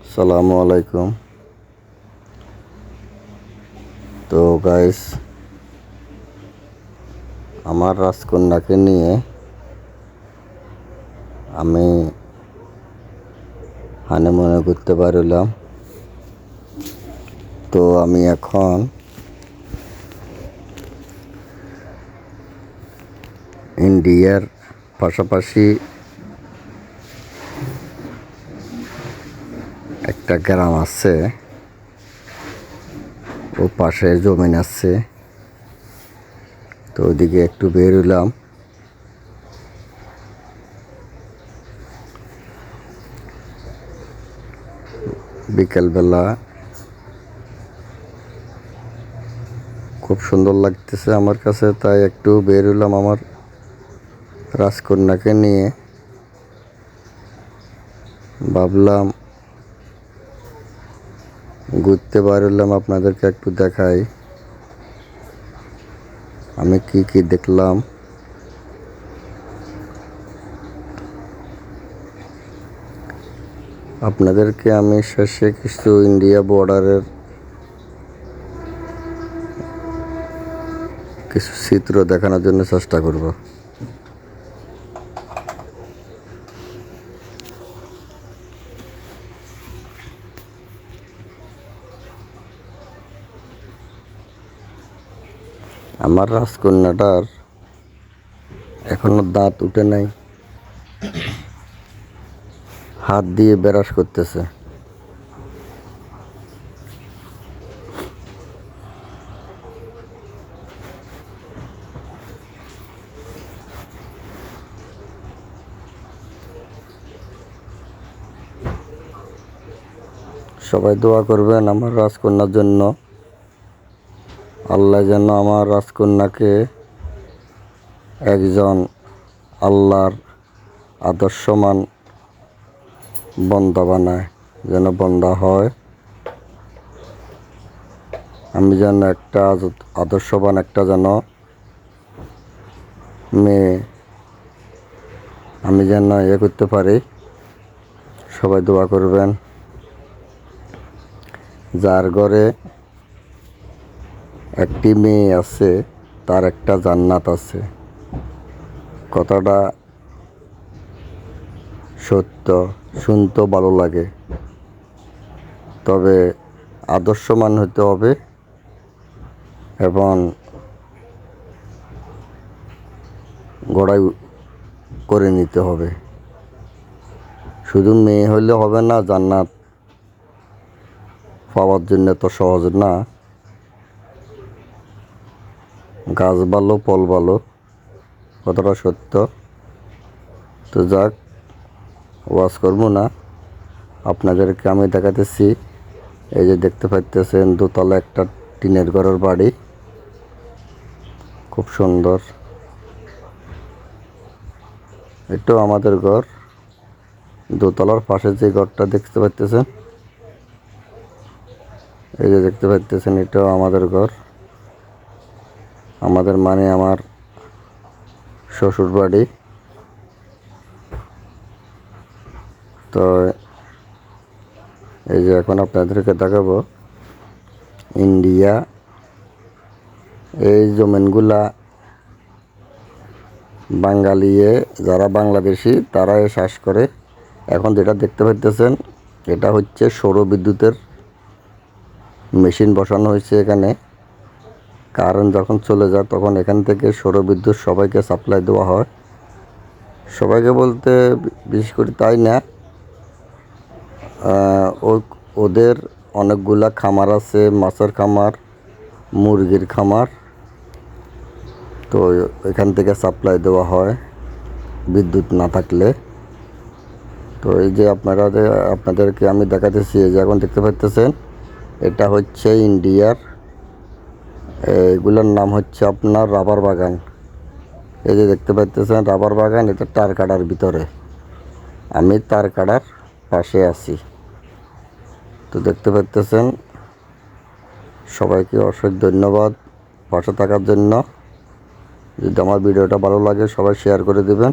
আসসালামু আলাইকুম। তো গাইস, আমার রাজকন্যাকে নিয়ে আমি হানিমুনে ঘুরতে পারলাম। তো আমি এখন ইন্ডিয়ার পাশাপাশি একটা গ্রাম আছে, ও পাশে জমিন আছে। তো ওইদিকে একটু বের হলাম। বিকেলবেলা খুব সুন্দর লাগতেছে আমার কাছে, তাই একটু বের হলাম আমার রাজকন্যাকে নিয়ে। ভাবলাম ঘুরতে পারলাম, আপনাদেরকে একটু দেখাই আমি কি কি দেখলাম। আপনাদেরকে আমি শেষে কিছু ইন্ডিয়া বর্ডারের কিছু চিত্র দেখানোর জন্য চেষ্টা করব। আমার রাজকন্যাটার এখনো দাঁত উঠে নাই, হাত দিয়ে ব্রাশ করতেছে। সবাই দোয়া করবেন আমার রাজকন্যার জন্য। আল্লাহ যেন আমার রাজকন্যাকে একজন আল্লাহর আদর্শমান বন্দা বানায়, যেন বন্দা হয়। আমি যেন একটা আদর্শবান একটা যেন মেয়ে আমি যেন করতে পারি। সবাই দোয়া করবেন। যার ঘরে একটি মেয়ে আছে তার একটা জান্নাত আছে, কথাটা সত্য, শুনতেও ভালো লাগে। তবে আদর্শমান হতে হবে এবং গড়াই করে নিতে হবে। শুধু মেয়ে হইলে হবে না, জান্নাত পাওয়ার জন্য তো সহজ না। গাছ ভালো, ফল ভালো, কতটা সত্য। তো যাক, ওয়াজ করবো না, আপনাদেরকে আমি দেখাতেছি। এই যে দেখতে পাইতেছেন দোতলা একটা টিনের ঘরের বাড়ি, খুব সুন্দর। এটাও আমাদের ঘর। দোতলার পাশে যে ঘরটা দেখতে পাইতেছেন, এই যে দেখতে পাইতেছেন, এটাও আমাদের ঘর। আমাদের মানে আমার শ্বশুর বাড়ি। তো এই যে এখন আপনাদেরকে দেখাবো ইন্ডিয়া। এই জমিনগুলা বাঙালিয়ে যারা বাংলাদেশি তারাই চাষ করে। এখন যেটা দেখতে পাইতেছেন, এটা হচ্ছে সৌর বিদ্যুতের মেশিন বসানো হয়েছে এখানে। কারেন্ট যখন চলে যায় তখন এখান থেকে সৌর বিদ্যুৎ সবাইকে সাপ্লাই দেওয়া হয়। সবাইকে বলতে বিশেষ করে তাই না, ওদের অনেকগুলা খামার আছে, মাছের খামার, মুরগির খামার। তো এখান থেকে সাপ্লাই দেওয়া হয় বিদ্যুৎ না থাকলে। তো এই যে আপনাদেরকে আমি দেখাতেছি, এই যে এখন দেখতে পাচ্ছেন, এটা হচ্ছে ইন্ডিয়ার, এগুলোর নাম হচ্ছে আপনার রাবার বাগান। এই যে দেখতে পাচ্ছেন রাবার বাগান, এটা তারকাটার ভিতরে। আমি তারকাটার পাশে আছি। তো দেখতে পাচ্ছেন, সবাইকে অসংখ্য ধন্যবাদ পাশে থাকার জন্য। যদি আমার ভিডিওটা ভালো লাগে সবাই শেয়ার করে দেবেন।